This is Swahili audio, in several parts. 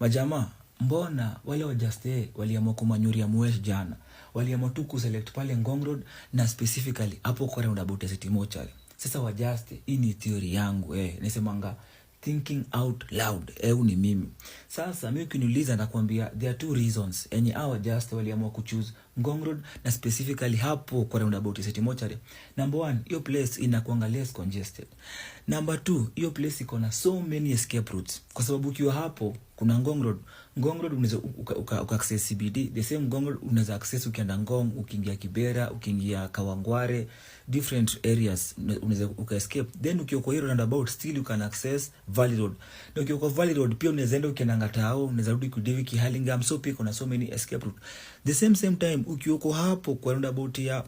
Majama, mbona wale wajaste waliamua kumanyuria Mwesh jana. Waliamua tu kuselect pale Ngong Road na specifically hapo kwa roundabout ya City Mochari. Sasa wajaste, hii ni theory yangu nasemanga thinking out loud. Ni mimi. Sasa mimi ukiniuliza nakwambia there are two reasons. Hawa just waliamua kuchoose Ngong Road na specifically hapo kwa roundabout ya City Mochari. Number one, hiyo place inakuanga less congested. Number two, hiyo place iko na so many escape routes. Kwa sababu ukiwa hapo kuna Ngong Road. Ngong Road unaweza uka access CBD. The same Ngong Road unaweza access ukienda Ngong, ukiingia Kibera, ukiingia Kawangware, different areas unaweza uka escape. Then ukiwa kwa hiyo roundabout still you can access Valley Road. Na ukiwa kwa Valley Road pia unaweza enda ukienda Ngatao, unaweza rudi Kudivi, Kihalingam, so pia kuna so many escape route. The same time ukiwa hapo kwa roundabout ya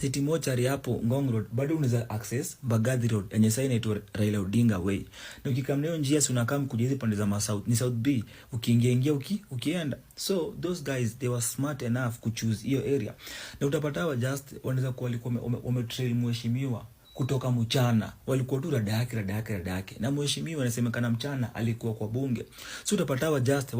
City Mochari hapo Ngong Road bado unaweza access Mbagathi Road yenye sasa inaitwa Raila Odinga Way. Na ukikamneo njia si unakam kuja hizo pande za South ni South B, ukiingia ukienda. So those guys they were smart enough to choose hiyo area. Na utapata wa just wanaweza kuwa walikuwa wametrail mheshimiwa kutoka mchana, walikuwa tu rada yake na mheshimiwa anasemekana mchana alikuwa kwa bunge. So utapata wa just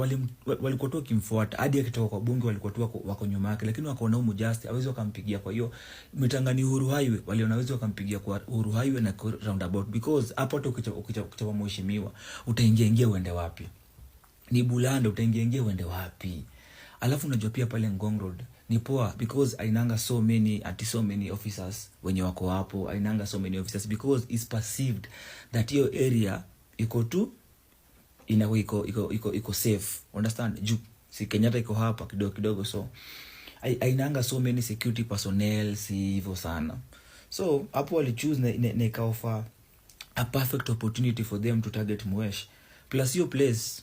walikuwa tu kimfuata hadi akitoka kwa bunge, walikuwa tu wako nyuma yake, lakini wakaona huyu just hawezi wakampigia. Kwa hiyo mitangani Uhuru Highway waliona hawezi wakampigia kwa Uhuru Highway na roundabout, because hapo tu ukichapa mheshimiwa utaingia uende wapi? Ni Bulanda, utaingia uende wapi? Alafu unajua pia pale Ngong Road ni poa because ainanga so many officers wenye wako hapo, ainanga so many officers because it's perceived that hiyo area iko tu iko safe. Understand? Juu si Kenyatta iko hapa kidogo, so ainanga so many security personnel, si hivyo sana. So hapo wali choose na ikaofa a perfect opportunity for them to target Mwesh. Plus hiyo place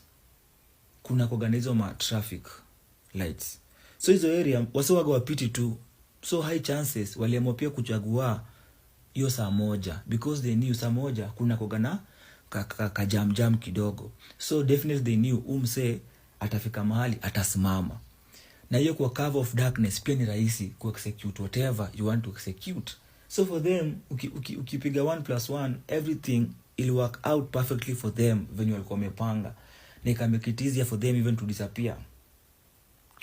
kuna kuorganize ma traffic lights. So hizo area wasiwaga wapiti tu. So high chances waliamua pia kuchagua hiyo saa moja because they knew saa moja kuna kogana ka jam kidogo. So definitely they knew umse atafika mahali atasimama. Na hiyo kwa cover of darkness pia ni rahisi ku execute whatever you want to execute. So for them ukipiga 1+1 everything will work out perfectly for them when walikuwa wamepanga. Na make it easier for them even to disappear.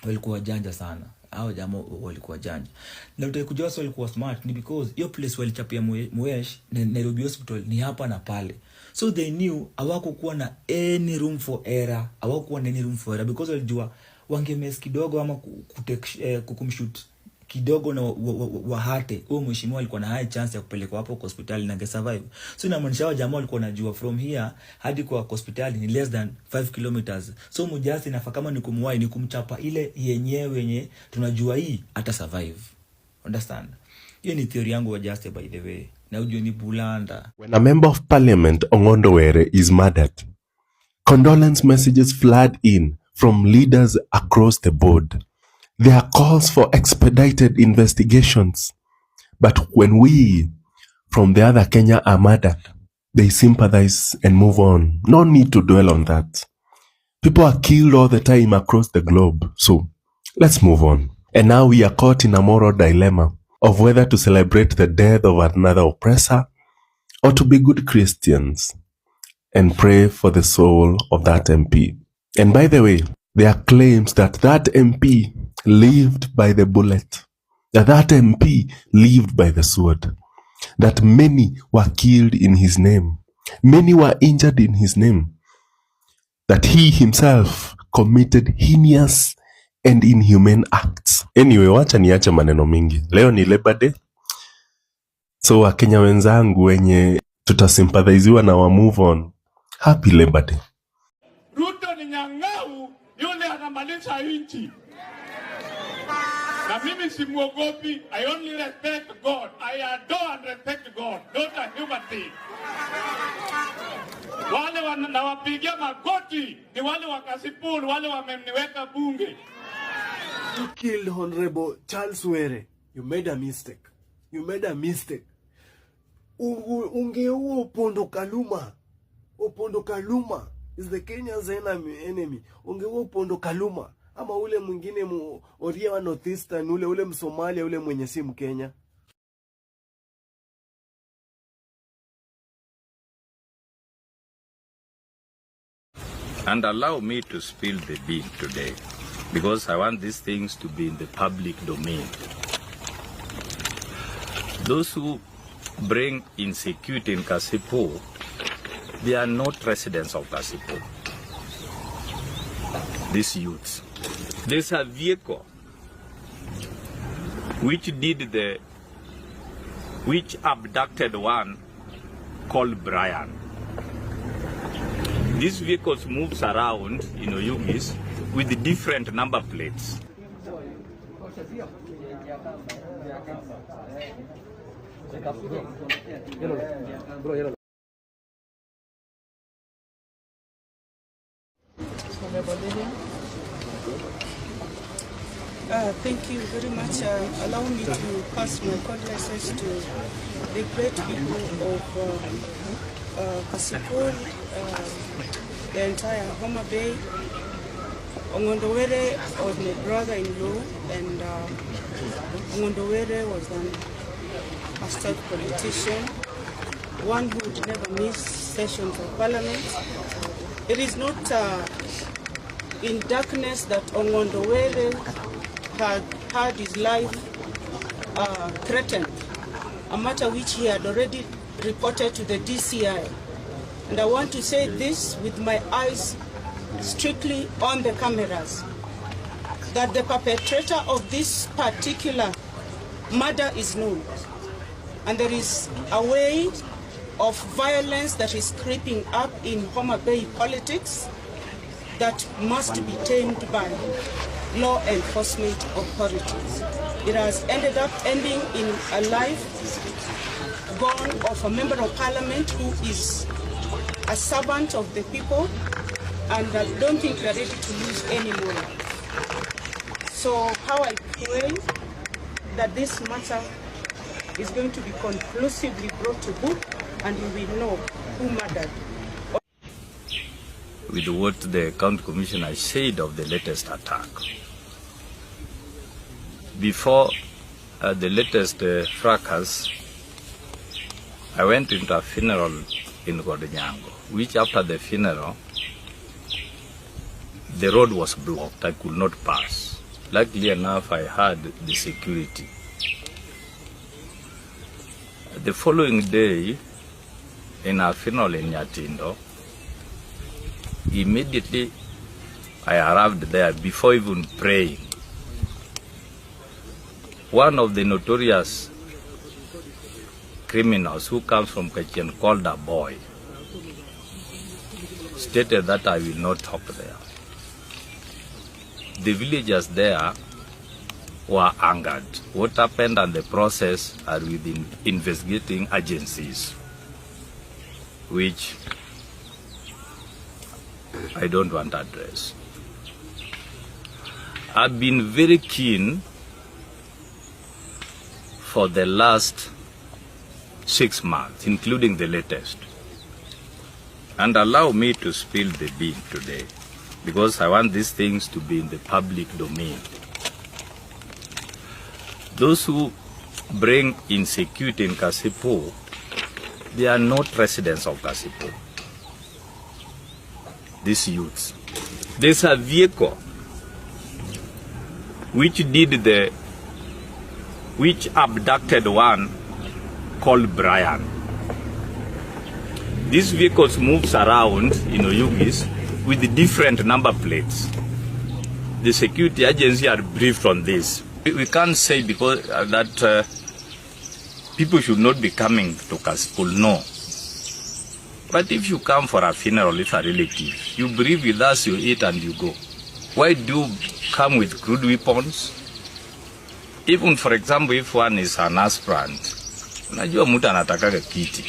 Walikuwa janja sana. Hao jamaa walikuwa janja. Na utakuja wao walikuwa smart ni because hiyo place walichapia Mwesh na Nairobi hospital ni hapa na pale. So they knew hawakuwa na any room for error. Hawakuwa na any room for error because walijua wangemess kidogo ama kukumshoot kidogo na wahate. Huyo mheshimiwa alikuwa na high chance ya kupelekwa hapo hospitali na angesurvive. So inamaanisha hao jamaa walikuwa wanajua from here hadi kwa hospitali ni less than 5 kilometers. So mujasi nafaa kama ni kumwai ni kumchapa ile yenye tunajua hii ata survive. Understand? Hiyo ni theory yangu wa just by the way. Na ujue ni Bulanda. When a member of parliament Ongondo Were is murdered, condolence messages flood in from leaders across the board. There are calls for expedited investigations. But when we from the other Kenya are murdered, they sympathize and move on. No need to dwell on that. People are killed all the time across the globe. So let's move on. And now we are caught in a moral dilemma of whether to celebrate the death of another oppressor or to be good Christians and pray for the soul of that MP. And by the way, there are claims that MP lived by the bullet, that MP lived by the sword, that many were killed in his name, many were injured in his name, that he himself committed heinous and inhumane acts. Anyway, wacha niache maneno mingi. Leo ni Labor Day. So Wakenya wenzangu wenye tutasympathiziwa na wa move on. Happy Labor Day. Ruto ni nyang'au yule anamaliza nchi. Na mimi simuogopi. I only respect God. I adore and respect God, not a human being. Wale wanawapigia magoti ni wale wa kasipul, wale wamemniweka bunge. You killed Honorable Charles Were. You made a mistake. Ungeua Opondo Kaluma is the Kenya's enemy. Ungeua Opondo Kaluma. Ama ule mwingine Oria wa Northeastern, ule Msomalia, ule mwenye si Mkenya. And allow me to spill the bean today, because I want these things to be in the public domain. Those who bring insecurity in Kasipul, they are not residents of Kasipul. These youths. There's a vehicle which abducted one called Brian. These vehicles moves around in Oyugis with different number plates. Thank you very much. Allow me to pass my condolences to the great people of Kasipul, the entire Homa Bay. Ongondowere was my brother-in-law, and Ongondowere was a state politician, one who would never miss sessions of parliament. It is not in darkness that Ongondowere had his life threatened, a matter which he had already reported to the DCI. And I want to say this with my eyes strictly on the cameras, that the perpetrator of this particular murder is known. And there is a way of violence that is creeping up in Homa Bay politics that must be tamed by law enforcement authorities. It has ended up ending in a life gone of a member of parliament who is a servant of the people, and I don't think we are ready to lose any more. So how I pray that this matter is going to be conclusively brought to book, and we will know who murdered. With what the county commissioner said of the latest attack. Before the latest fracas, I went into a funeral in Godonyango, which after the funeral, the road was blocked. I could not pass. Luckily enough, I had the security. The following day, in our funeral in Nyatindo, immediately I arrived there before even praying. One of the notorious criminals who comes from Kachin, called a boy, stated that I will not talk there. The villagers there were angered. What happened and the process are within investigating agencies, which I don't want to address. I've been very keen for the last 6 months, including the latest. And allow me to spill the bean today, because I want these things to be in the public domain. Those who bring insecurity in Kasipul, they are not residents of Kasipul. These youths. There's a vehicle which abducted one called Brian. These vehicles moves around in Oyugis with different number plates. The security agency are briefed on this. We can't say because that people should not be coming to Kasipul, no. But if you come for a funeral with a relative, you breathe with us, you eat and you go. Why do you come with crude weapons? Even for example, if one is an aspirant, unajua mtu anataka kiti.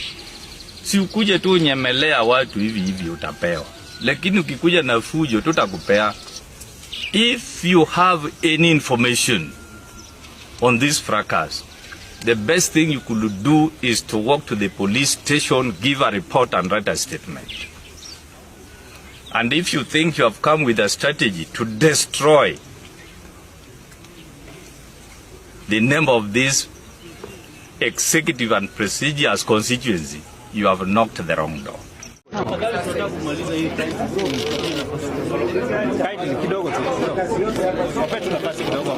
Si ukuje tu nyemelea watu hivi utapewa. Lakini ukikuja na fujo tutakupea. If you have any information on this fracas, the best thing you could do is to walk to the police station, give a report and write a statement. And if you think you have come with a strategy to destroy the name of this executive and prestigious constituency, you have knocked the wrong door. Kidogo tu. Wape tu nafasi kidogo.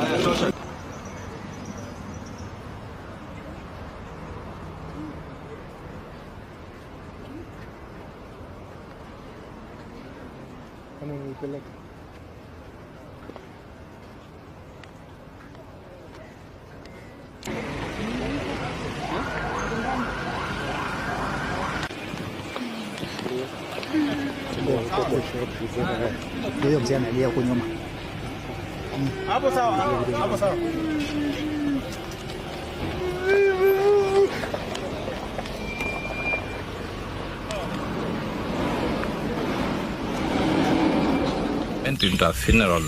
Huyo mzee analia huko nyuma. Hapo sawa, hapo sawa. Went into a funeral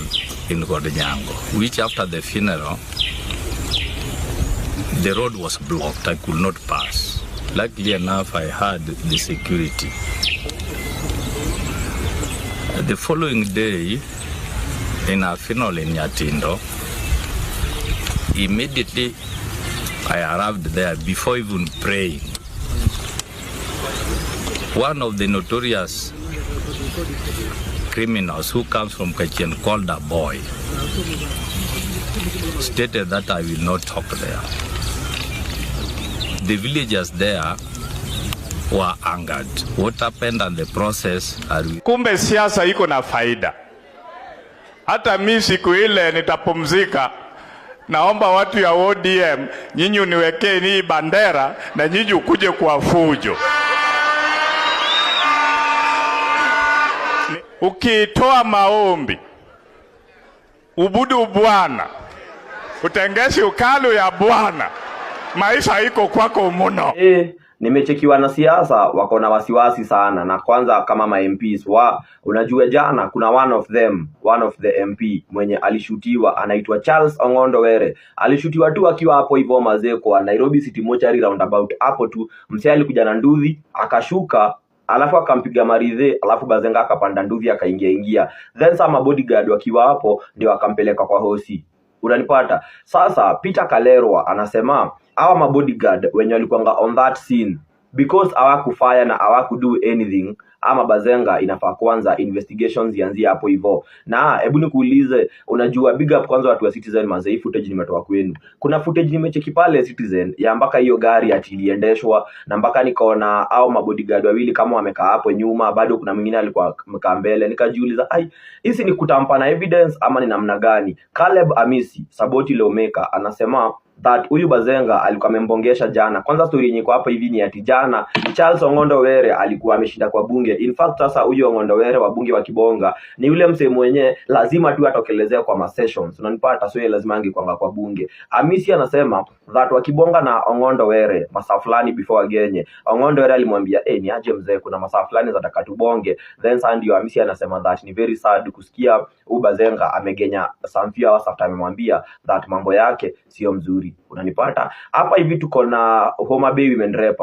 in Godinyango, which after the funeral, the road was blocked. I could not pass. Luckily enough, I had the security. The following day, in a funeral in Yatindo, immediately I arrived there before even praying. One of the notorious criminals who comes from Kachien called a boy stated that I will not talk there. The villagers there were angered. What happened and the process are we... Kumbe siasa iko na faida. Hata mimi siku ile nitapumzika. Naomba watu ya ODM nyinyi uniwekee ni bandera na nyinyi ukuje kwa fujo. Ukitoa maombi, ubudu Bwana, utengeshi ukalu ya Bwana, maisha iko kwako muno. Nimechekiwa na siasa wako na wasiwasi sana, na kwanza kama ma MPs unajua jana kuna one of the MP mwenye alishutiwa anaitwa Charles Ong'ondo Were. Alishutiwa tu akiwa hapo hivyo mazee kwa Nairobi City Mortuary roundabout hapo tu. Msee alikuja na nduthi akashuka, alafu akampiga maridhe, alafu Bazenga akapanda nduthi akaingia. Then some bodyguard wakiwa hapo ndio akampeleka kwa hosi. Unanipata? Sasa Peter Kalerwa anasema hawa mabodyguard wenye walikuwa on that scene because hawakufire na hawakudo anything, ama Bazenga inafaa kwanza investigations zianzie hapo hivyo. Na hebu nikuulize, unajua big up kwanza watu wa Citizen mazee, footage nimetoa kwenu. Kuna footage nimecheki pale Citizen ya mpaka hiyo gari atiliendeshwa, na mpaka nikaona au mabodyguard wawili kama wamekaa hapo nyuma, bado kuna mwingine alikuwa amekaa mbele. Nikajiuliza, hizi ni kutampa na evidence ama ni namna gani? Caleb Amisi Saboti Lawmaker anasema that huyu Bazenga alikuwa amembongesha jana. Kwanza story yenye kwa hapa hivi ni ati jana Charles Ong'ondo Were alikuwa ameshinda kwa bunge. In fact sasa huyu Ong'ondo Were wa bunge wa Kibonga ni yule msee mwenye lazima tu atokelezea kwa ma sessions. Unanipata? So lazima angekuanga kwa bunge. Amisi anasema that wa Kibonga na Ong'ondo Were masaa fulani before agenye, Ong'ondo Were alimwambia ni aje mzee, kuna masaa fulani za takatubonge. Then Sandy Amisi anasema that ni very sad kusikia huyu Bazenga amegenya some few hours after amemwambia that mambo yake sio mzuri. Unanipata? Hapa hivi tuko na Homa Bay Women Rep.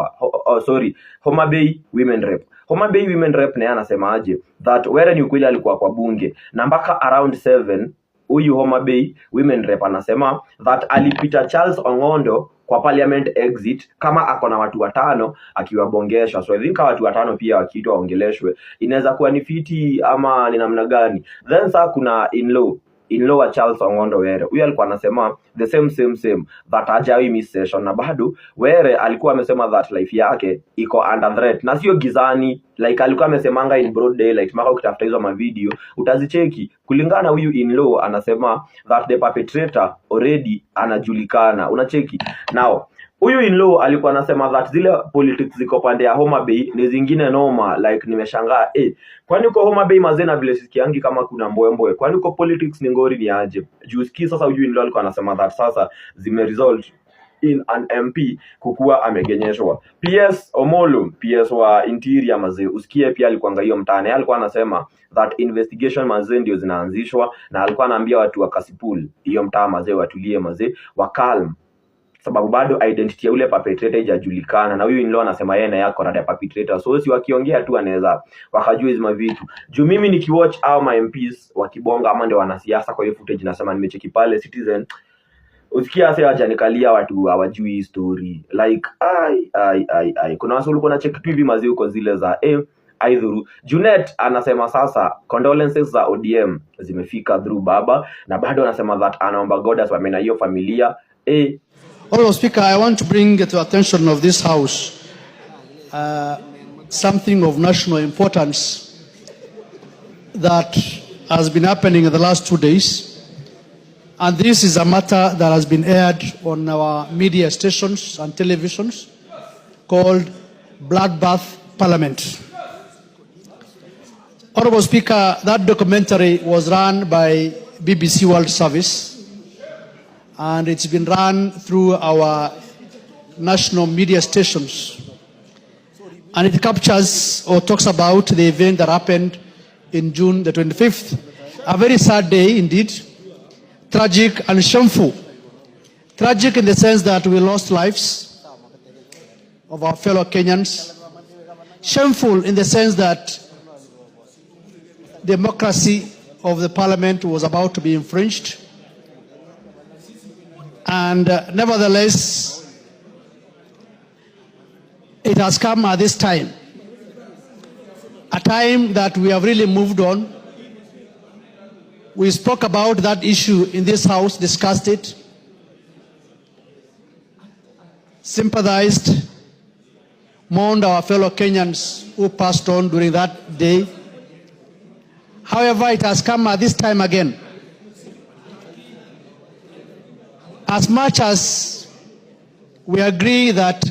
Homa Bay Women Rep. Homa Bay Women Rep naye anasema aje that Were ni ukweli alikuwa kwa bunge, na mpaka around 7 huyu Homa Bay Women Rep anasema that alipita Charles Ong'ondo kwa parliament exit kama akona watu 5 akiwabongesha. So I think watu 5 pia wakiitwa waongeleshwe inaweza kuwa ni fiti ama ni namna gani. Then sasa kuna in-law wa Charles Ong'ondo Were. Huyu alikuwa anasema the same that hajawi miss session, na bado Were alikuwa amesema that life yake iko under threat na sio gizani, like alikuwa amesemanga in broad daylight. Maka ukitafuta hizo ma video utazicheki. Kulingana huyu in-law anasema that the perpetrator already anajulikana. Unacheki? Now huyu in-law alikuwa anasema that zile politics ziko pande ya Homa Bay ni zingine noma. Like nimeshangaa, kwani uko Homa Bay mazena vile sikiangi kama kuna mboemboe, kwani uko politics ni ngori ni aje? Juski sasa huyu in-law alikuwa anasema that sasa zime result in an MP kukua amegenyeshwa. PS Omolo, PS wa interior mazee, usikie pia alikuwa hiyo mtaani. Alikuwa anasema that investigation mazee ndio zinaanzishwa, na alikuwa anaambia watu wa Kasipul hiyo mtaa mazee watulie mazee, wa calm, sababu bado identity ya ule perpetrator haijajulikana. Na huyu in-law anasema yeye na yako rada perpetrator, so si wakiongea tu anaweza wakajua hizo vitu. Juu mimi nikiwatch au ma MPs wa Kibonga ama ndio wanasiasa, kwa hiyo footage nasema nimecheki pale Citizen, usikia sasa wajanikalia watu hawajui story. Like kuna watu walikuwa na check tu hivi mazee uko zile za aidhuru. Junet anasema sasa condolences za ODM zimefika through baba, na bado anasema that anaomba God asimame na hiyo familia. Honorable Speaker, I want to bring to attention of this House something of national importance that has been happening in the last 2 days. And this is a matter that has been aired on our media stations and televisions called Bloodbath Parliament. Honorable Speaker, that documentary was run by BBC World Service, and it's been run through our national media stations. And it captures or talks about the event that happened in June the 25th. A very sad day indeed. Tragic and shameful. Tragic in the sense that we lost lives of our fellow Kenyans. Shameful in the sense that democracy of the parliament was about to be infringed. And nevertheless, it has come at this time, a time that we have really moved on. We spoke about that issue in this House, discussed it, sympathized, mourned our fellow Kenyans who passed on during that day. However, it has come at this time again. As much as we agree that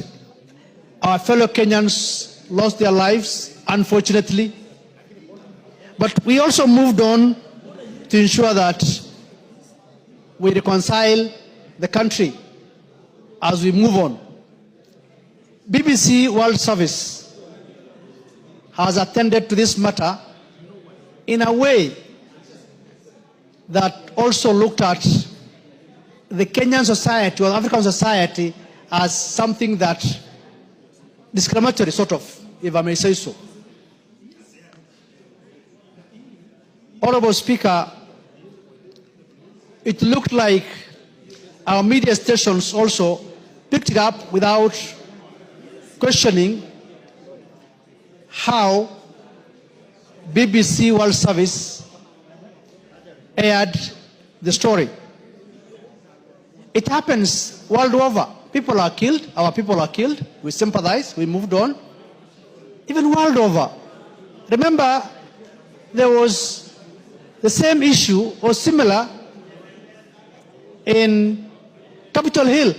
our fellow Kenyans lost their lives, unfortunately, but we also moved on to ensure that we reconcile the country as we move on. BBC World Service has attended to this matter in a way that also looked at the Kenyan society or African society as something that discriminatory, sort of, if I may say so. Honorable Speaker, it looked like our media stations also picked it up without questioning how BBC World Service aired the story. It happens world over. People are killed, our people are killed, we sympathize, we moved on. Even world over. Remember, there was the same issue or similar in Capitol Hill.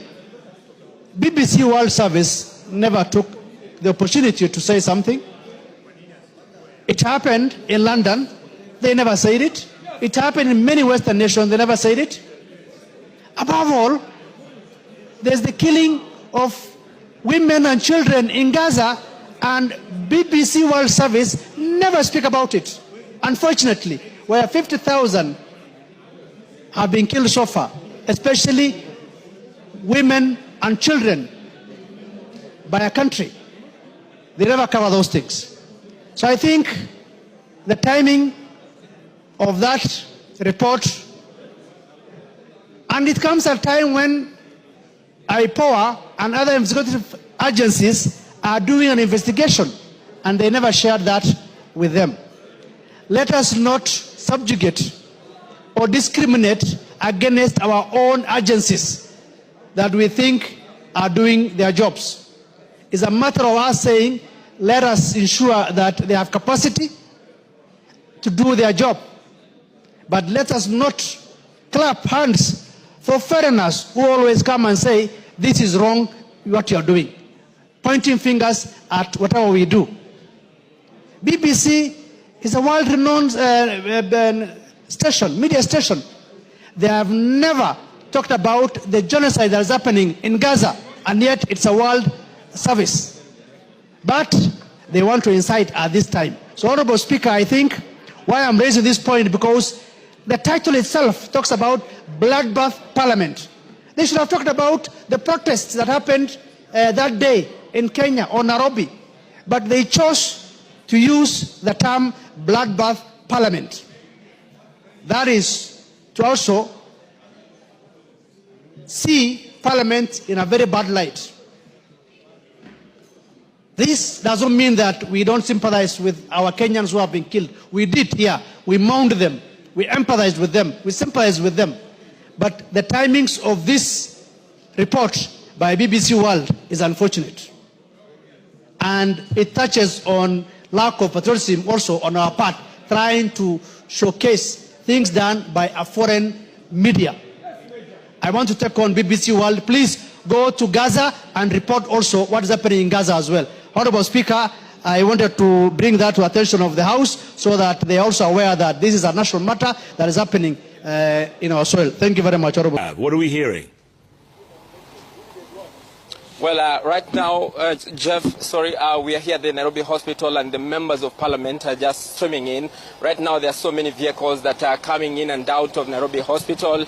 BBC World Service never took the opportunity to say something. It happened in London, they never said it. It happened in many Western nations, they never said it. Above all, there's the killing of women and children in Gaza, and BBC World Service never speak about it. Unfortunately, where 50,000 have been killed so far, especially women and children by a country. They never cover those things. So I think the timing of that report, and it comes at a time when IPOA and other investigative agencies are doing an investigation, and they never shared that with them. Let us not subjugate or discriminate against our own agencies that we think are doing their jobs. It's a matter of us saying, let us ensure that they have capacity to do their job. But let us not clap hands for foreigners who always come and say, this is wrong, what you are doing. Pointing fingers at whatever we do. BBC is a world-renowned station, media station. They have never talked about the genocide that is happening in Gaza, and yet it's a world service. But they want to incite at this time. So, Honorable Speaker, I think why I'm raising this point, because the title itself talks about Bloodbath Parliament. They should have talked about the protests that happened that day in Kenya or Nairobi, but they chose to use the term Bloodbath Parliament. That is to also see Parliament in a very bad light. This doesn't mean that we don't sympathize with our Kenyans who have been killed. We did here. We mourned them. We empathized with them. We sympathized with them. But the timings of this report by BBC World is unfortunate. And it touches on lack of patriotism also on our part, trying to showcase things done by a foreign media. I want to take on BBC World. Please go to Gaza and report also what is happening in Gaza as well. Honorable Speaker, I wanted to bring that to attention of the House so that they are also aware that this is a national matter that is happening in our soil. Thank you very much, Honorable. What are we hearing? Well, right now, Jeff, we are here at the Nairobi Hospital and the members of Parliament are just streaming in. Right now, there are so many vehicles that are coming in and out of Nairobi Hospital.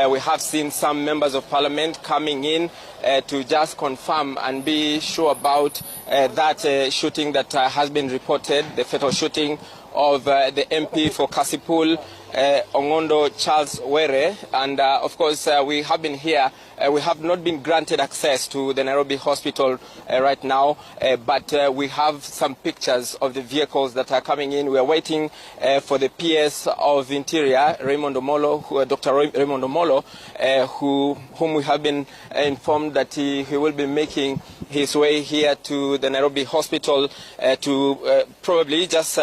We have seen some members of Parliament coming in to just confirm and be sure about that shooting that has been reported, the fatal shooting of the MP for Kasipul, Ongondo Charles Were. And of course, we have been here. We have not been granted access to the Nairobi Hospital right now, but we have some pictures of the vehicles that are coming in. We are waiting for the PS of Interior, Raymond Omolo, Dr. Raymond Omolo, whom we have been informed that he will be making his way here to the Nairobi Hospital to probably just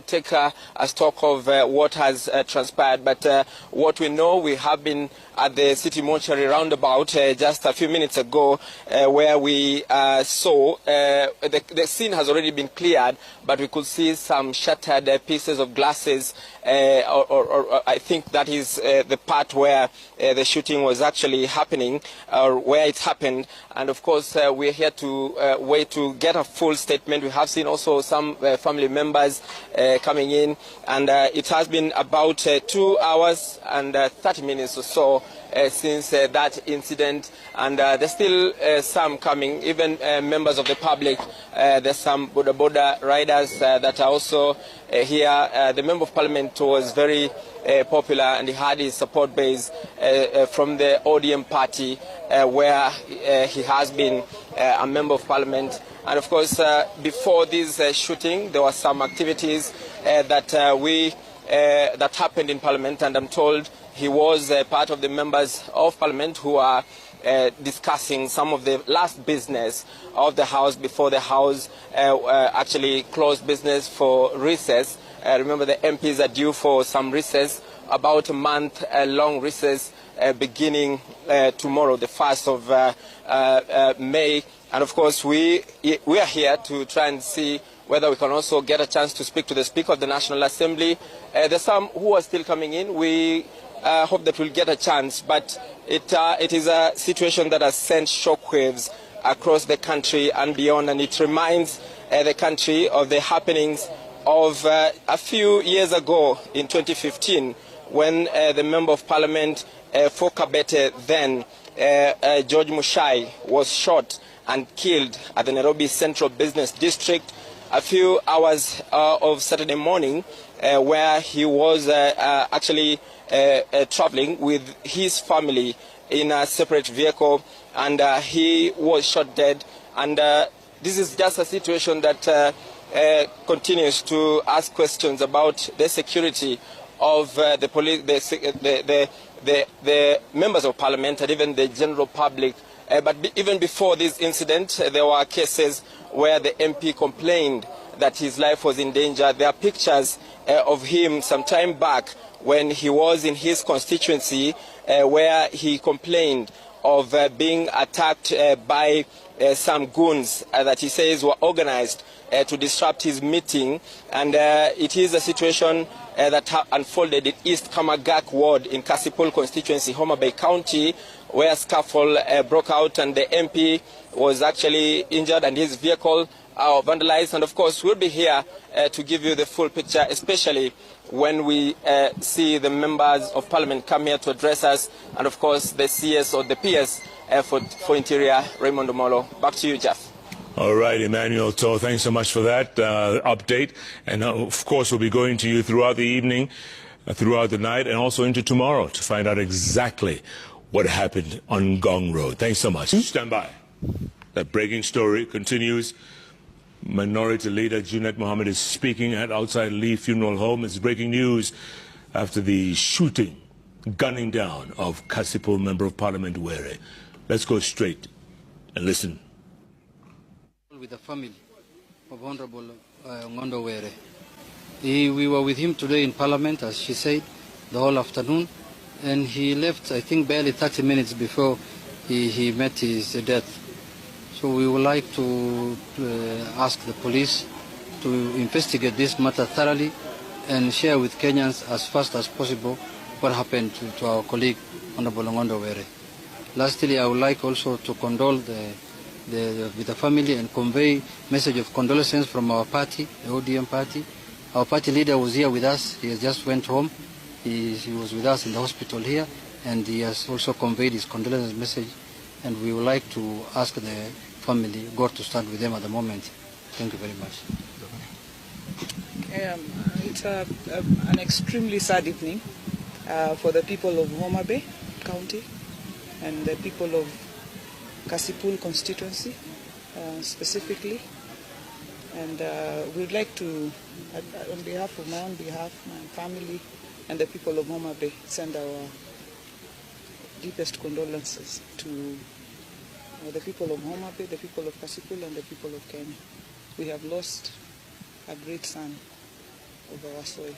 take a stock of what has transpired. But what we know, we have been at the city mortuary roundabout just a few minutes ago, where we saw the scene has already been cleared, but we could see some shattered pieces of glasses, or I think that is the part where the shooting was actually happening, or where it happened. And of course, we're here to wait to get a full statement. We have seen also some family members coming in, and it has been about 2 hours and 30 minutes or so since that incident, and there's still some coming, even members of the public. There's some boda riders that are also here. The Member of Parliament was very popular, and he had his support base from the ODM party, where he has been a Member of Parliament. And of course, before this shooting, there were some activities that happened in Parliament, and I'm told he was part of the members of Parliament who are discussing some of the last business of the House before the House actually closed business for recess. Remember, the MPs are due for some recess, about a month-long recess beginning tomorrow, the 1st of May. And of course, we are here to try and see whether we can also get a chance to speak to the Speaker of the National Assembly. There's some who are still coming in. We hope that we'll get a chance, but it is a situation that has sent shockwaves across the country and beyond, and it reminds the country of the happenings of a few years ago in 2015, when the Member of Parliament for Kabete then, George Mushai, was shot and killed at the Nairobi Central Business District a few hours of Saturday morning, where he was actually traveling with his family in a separate vehicle, and he was shot dead. And this is just a situation that continues to ask questions about the security of the police, the members of Parliament, and even the general public. But even before this incident, there were cases where the MP complained that his life was in danger. There are pictures of him some time back when he was in his constituency, where he complained of being attacked by some goons that he says were organized to disrupt his meeting. And it is a situation that unfolded in East Kamagak Ward in Kasipul constituency, Homa Bay County, where a scuffle broke out and the MP was actually injured and his vehicle vandalized. And of course, we'll be here to give you the full picture, especially when we see the members of Parliament come here to address us, and of course the CS or the PS for Interior, Raymond Omolo. Back to you, Jeff. All right, Emmanuel To, thanks so much for that update. And of course, we'll be going to you throughout the evening, throughout the night, and also into tomorrow to find out exactly what happened on Ngong Road. Thanks so much. Stand by. That breaking story continues. Minority Leader Junet Mohammed is speaking at outside Lee Funeral Home. It's breaking news after the shooting, gunning down of Kasipul Member of Parliament Were. Let's go straight and listen. With the family of Honorable Ngondo Were. We were with him today in Parliament, as she said, the whole afternoon, and he left, I think, barely 30 minutes before he met his death. So we would like to ask the police to investigate this matter thoroughly and share with Kenyans as fast as possible what happened to our colleague, Honorable Ngondo Were. Lastly, I would like also to condole with the family and convey message of condolences from our party, the ODM party. Our party leader was here with us. He just went home. He was with us in the hospital here, and he has also conveyed his condolences message. And we would like to ask the family, God to stand with them at the moment. Thank you very much. It's an extremely sad evening for the people of Homa Bay County and the people of Kasipul constituency specifically. And we'd like to, on behalf of my own behalf, my family, and the people of Homa Bay, send our deepest condolences to the people of Homa Bay, the people of Kasipul, and the people of Kenya. We have lost a great son of our soil.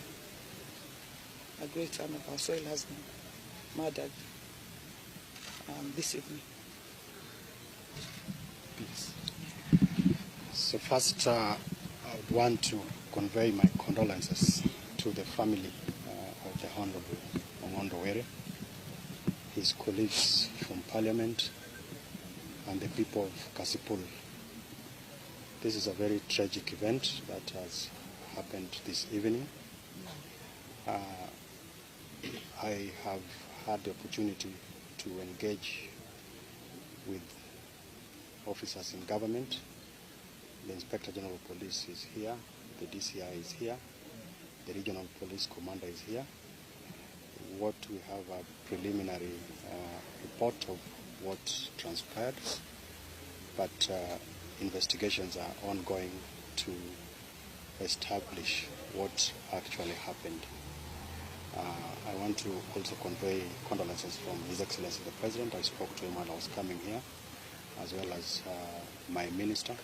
A great son of our soil has been murdered this evening. Please. So first, I would want to convey my condolences to the family of the Honorable Ngondo Were, his colleagues from Parliament, and the people of Kasipul. This is a very tragic event that has happened this evening. I have had the opportunity to engage with officers in government. The Inspector General of Police is here, the DCI is here, the Regional Police Commander is here. What we have a preliminary report of what transpired, but investigations are ongoing to establish what actually happened. I want to also convey condolences from His Excellency the President. I spoke to him while I was coming here, as well as my minister.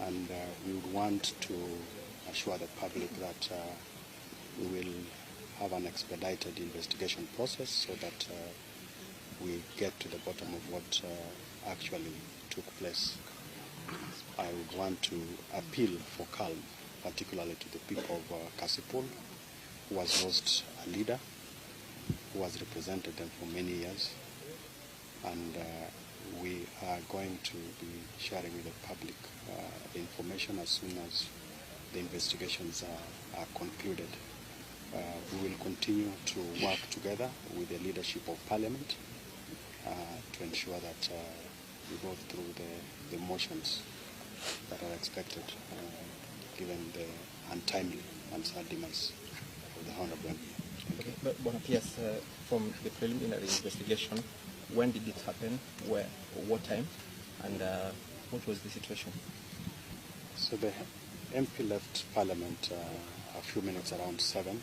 And we would want to assure the public that we will have an expedited investigation process so that we get to the bottom of what actually took place. I would want to appeal for calm, particularly to the people of Kasipul, who has lost a leader who has represented them for many years. And we are going to be sharing with the public the information as soon as the investigations are concluded. We will continue to work together with the leadership of Parliament to ensure that we go through the motions that are expected given the untimely and sad demise of the Honorable. Okay, but yes, from the preliminary investigation, when did it happen, where, what time, and what was the situation? So the MP left Parliament a few minutes around 7,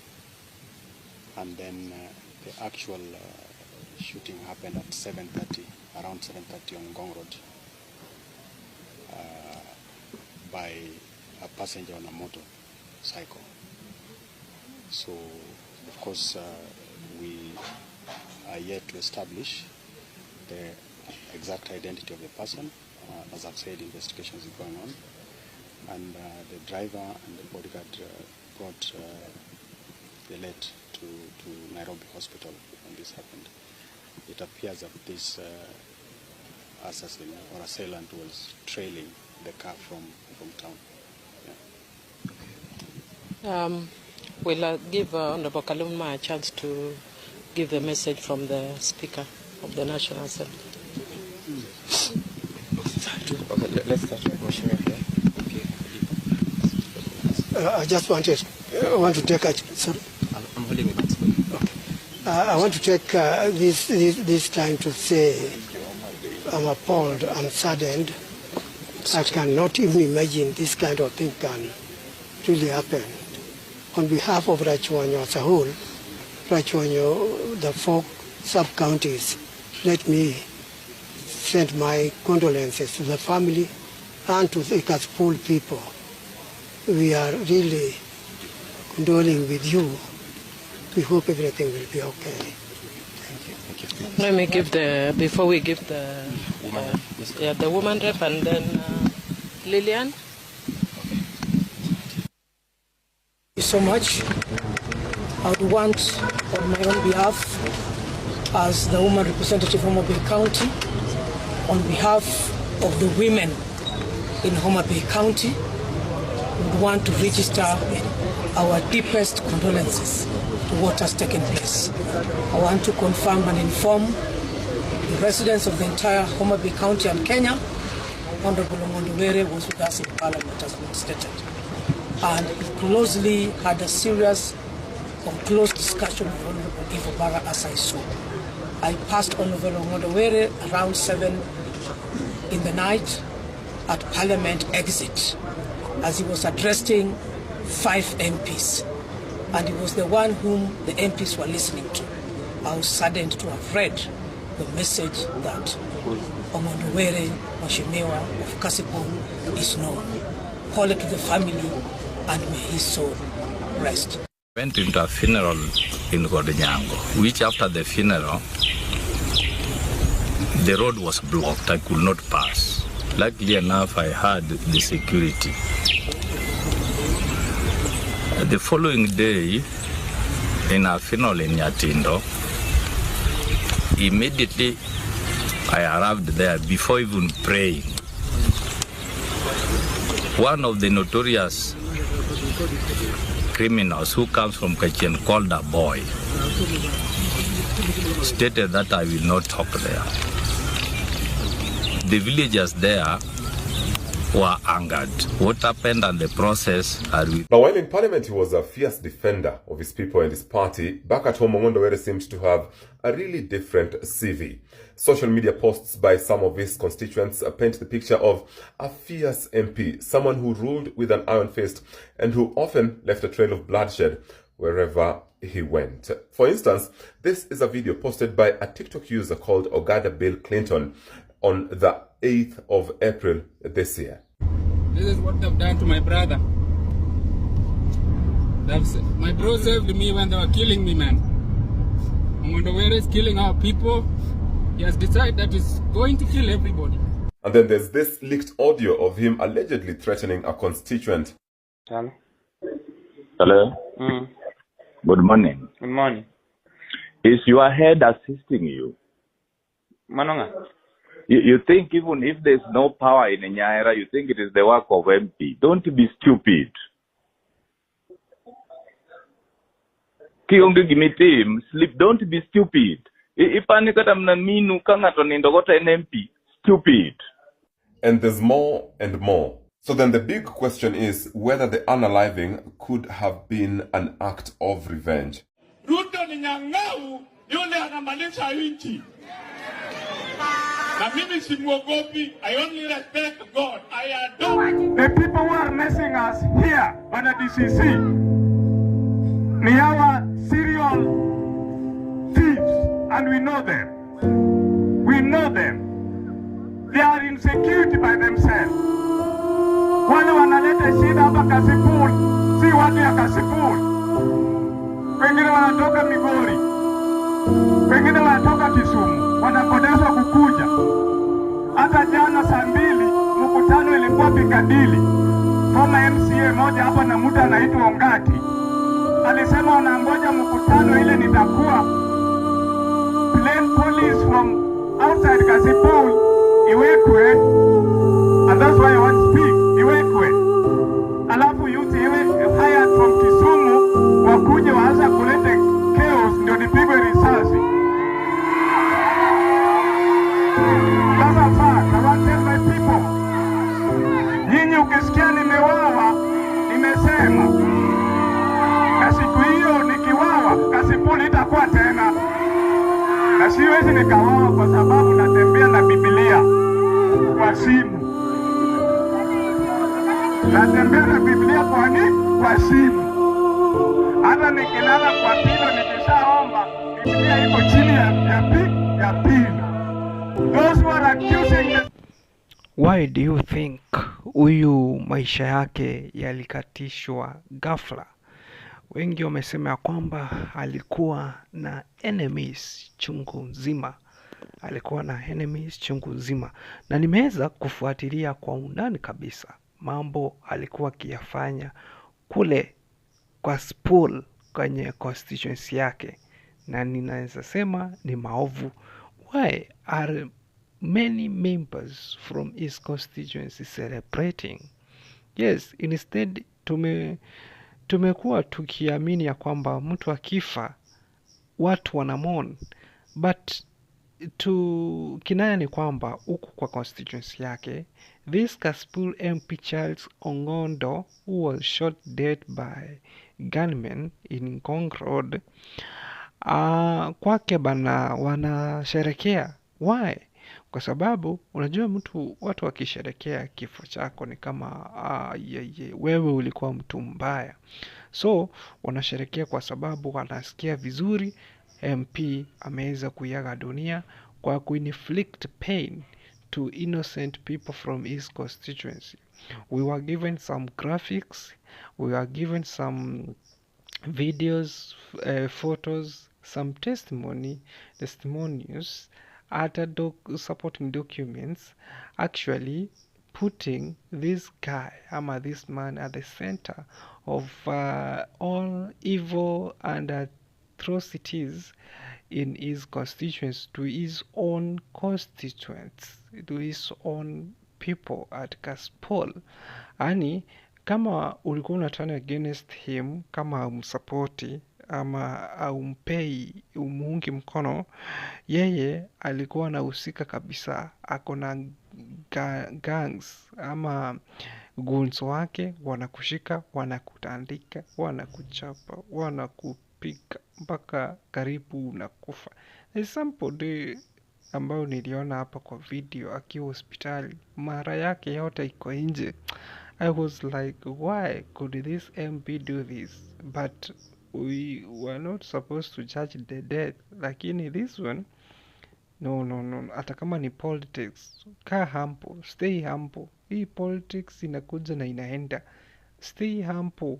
and then the actual shooting happened at 7:30, around 7:30 on Ngong Road, by a passenger on a motorcycle. So, of course, we are yet to establish the exact identity of the person. As I've said, investigations are going on. And the driver and the bodyguard brought the late to Nairobi Hospital when this happened. It appears that this assassin or assailant was trailing the car from town. Yeah. We'll give Honorable Kaluma a chance to give the message from the Speaker of the National Assembly. Okay, let's start with Mheshimiwa here. I just want to take a, sorry? I'm holding it. Okay. I want to take this time to say I'm appalled, I'm saddened I cannot even imagine this kind of thing can really happen. On behalf of Rachuanyo as a whole, Rachuanyo, the 4 sub-counties, let me send my condolences to the family and to the kasipul people. We are really condoling with you. We hope everything will be okay. Thank you. Let me give before we give the woman rep and then Lillian. Thank you so much. I would want, on my own behalf, as the woman representative from Homa Bay County, on behalf of the women in Homa Bay County, we would want to register our deepest condolences to what has taken place. I want to confirm and inform the residents of the entire Homa Bay County and Kenya, Honorable Ongondo Were was with us in Parliament, as been stated, and he closely had a serious or close discussion with Honorable Ivo Bara as I saw. I passed Honorable Ongondo Were around 7 in the night at Parliament exit as he was addressing 5 MPs, and he was the one whom the MPs were listening to. I was saddened to have read the message that Ongondo Were, Mheshimiwa of Kasipul, is known. Call it to the family and may his soul rest. Went into a funeral in Godinyango, which after the funeral, the road was blocked. I could not pass. Luckily enough, I had the security. The following day, in a funeral in Yatindo, immediately I arrived there before even praying. One of the notorious criminals who comes from Kachin called a boy stated that I will not talk there. The villagers there were angered. What happened and the process are we... Now, while in Parliament he was a fierce defender of his people and his party, back at home Ongondo Were seemed to have a really different CV. Social media posts by some of his constituents paint the picture of a fierce MP, someone who ruled with an iron fist and who often left a trail of bloodshed wherever he went. For instance, this is a video posted by a TikTok user called Ogada Bill Clinton on the 8th of April this year. This is what they've done to my brother. My bro saved me when they were killing me, man. Ongondo Were is killing our people. He has decided that he's going to kill everybody. And then there's this leaked audio of him allegedly threatening a constituent. Hello. Hello? Good morning. Good morning. Is your head assisting you? Manonga. You think even if there's no power in Nyaira, you think it is the work of MP. Don't be stupid. Sleep. Don't be stupid. Stupid. And there's more and more. So then the big question is whether the unaliving could have been an act of revenge. Ruto ni nyang'au yule anamaliza nchi. Na mimi simwogopi. I only respect God. I adore. The people who are messing us here on a DCC ni hawa serial thieves, and we know them. We know them. They are in security by themselves. Wale wanaleta shida hapa Kasipul, si watu ya Kasipul. Wengine wanatoka Migori, wengine wanatoka Kisumu, wanakodeshwa kukuja. Hata jana saa 2 mkutano ilikuwa Pikadili. Former MCA moja hapa na mtu anaitwa Ongati alisema wanangoja mkutano ile nitakuwa plain police from outside Kasipul iwekwe, and that's why I want to speak. Iwekwe alafu youth iwe hired from Kisumu wakuje waanza kuleta chaos ndio nipigwe risasi. Sasa fact, I want to tell my people, nyinyi ukisikia nimewawa, nimesema na siku hiyo nikiwawa Kasipul itakuwa tena, na siwezi nikawawa kwa sababu natembea na Biblia kwa simu. natembea na Biblia kwa simu. Hata nikilala kwa pilo nikishaomba, Biblia iko chini ya pilo. Those who are accusing the... Why do you think huyu maisha yake yalikatishwa ghafla? Wengi wamesema ya kwamba alikuwa na enemies chungu nzima. Alikuwa na enemies chungu nzima. Na nimeweza kufuatilia kwa undani kabisa mambo alikuwa akiyafanya kule kwa spool kwenye constituency yake. Na ninaweza sema ni maovu. Why are many members from his constituency celebrating? Yes, instead tumekuwa tukiamini ya kwamba mtu akifa watu wanamon, but kinaya ni kwamba huku kwa constituency yake, this Kasipul MP Charles Ong'ondo, who was shot dead by gunmen in Ngong Road, kwake bana wanasherekea. Why? Kwa sababu unajua watu wakisherekea kifo chako ni kama wewe ulikuwa mtu mbaya. So wanasherekea kwa sababu wanasikia vizuri MP ameweza kuiaga dunia kwa kuinflict pain to innocent people from his constituency. We were given some graphics, we were given some videos, photos, some testimonials, other supporting documents, actually putting this guy, this man, at the center of all evil and atrocities in his constituents, to his own constituents, to his own people at Kasipul. Ani kama ulikuwa unatani against him, kama umsupporti ama umpei umuungi mkono, yeye alikuwa anahusika kabisa. Ako na gangs ama goons wake, wanakushika, wanakutandika, wanakuchapa, wanakupiga mpaka karibu unakufa. There's somebody ambao niliona hapa kwa video akiwa hospitali, mara yake yote iko nje. I was like, why could this MP do this? But we were not supposed to judge the death. Lakini this one, no. Hata kama ni politics, kaa humble, stay humble. Hii politics inakuja na inaenda. Stay humble.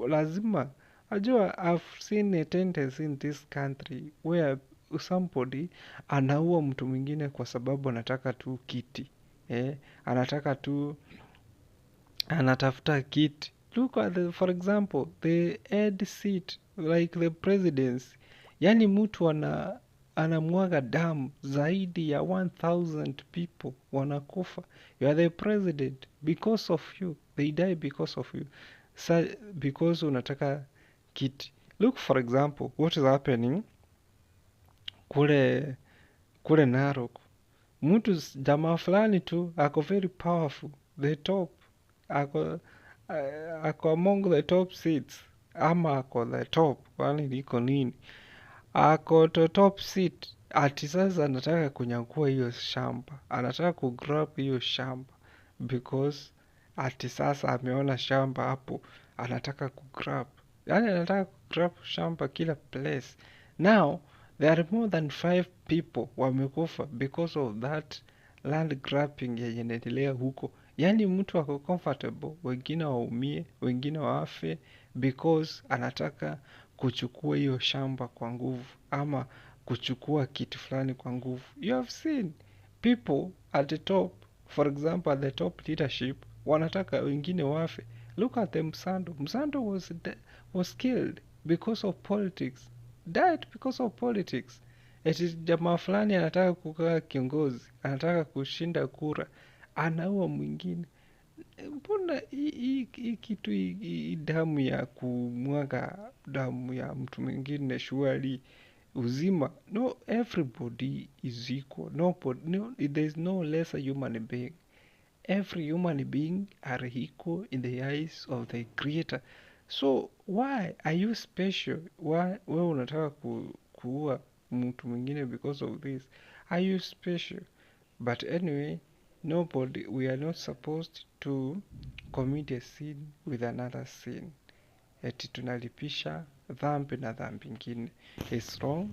Lazima. Ajua, I've seen a tendency in this country where somebody anaua mtu mwingine kwa sababu anataka tu kiti. Anatafuta kiti. Look at for example, the head seat, like the presidency. Yani mtu anamwaga damu zaidi ya 1,000 people wanakufa. You are the president because of you. They die because of you. Because unataka kiti. Look for example, what is happening kule Narok. Mtu jamaa fulani tu ako very powerful, the top, ako among the top seats, ama ako the top, kwani liko nini, ako to top seat. Ati sasa anataka kunyakua hiyo shamba, anataka kugrab hiyo shamba because ati sasa ameona shamba hapo, anataka kugrab. Yani anataka kugrab shamba kila place. Now there are more than 5 people wamekufa because of that land grabbing yenye inaendelea huko. Yani mtu ako comfortable, wengine waumie, wengine wafe because anataka kuchukua hiyo shamba kwa nguvu ama kuchukua kitu fulani kwa nguvu. You have seen people at the top, for example at the top leadership, wanataka wengine wafe. Look at them. Msando was killed because of politics. Died because of politics. Eti jamaa fulani anataka kukaa kiongozi, anataka kushinda kura, anaua mwingine. Mbona hii kitu, damu ya kumwaga damu ya mtu mwingine shuali uzima? No, everybody is equal. There is no lesser human being. Every human being are equal in the eyes of the Creator. So why are you special? Why wewe unataka kuua mtu mwingine because of this? Are you special? But anyway, Nobody, we are not supposed to commit a sin with another sin. Eti tunalipisha dhambi na dhambi ingine. It's wrong.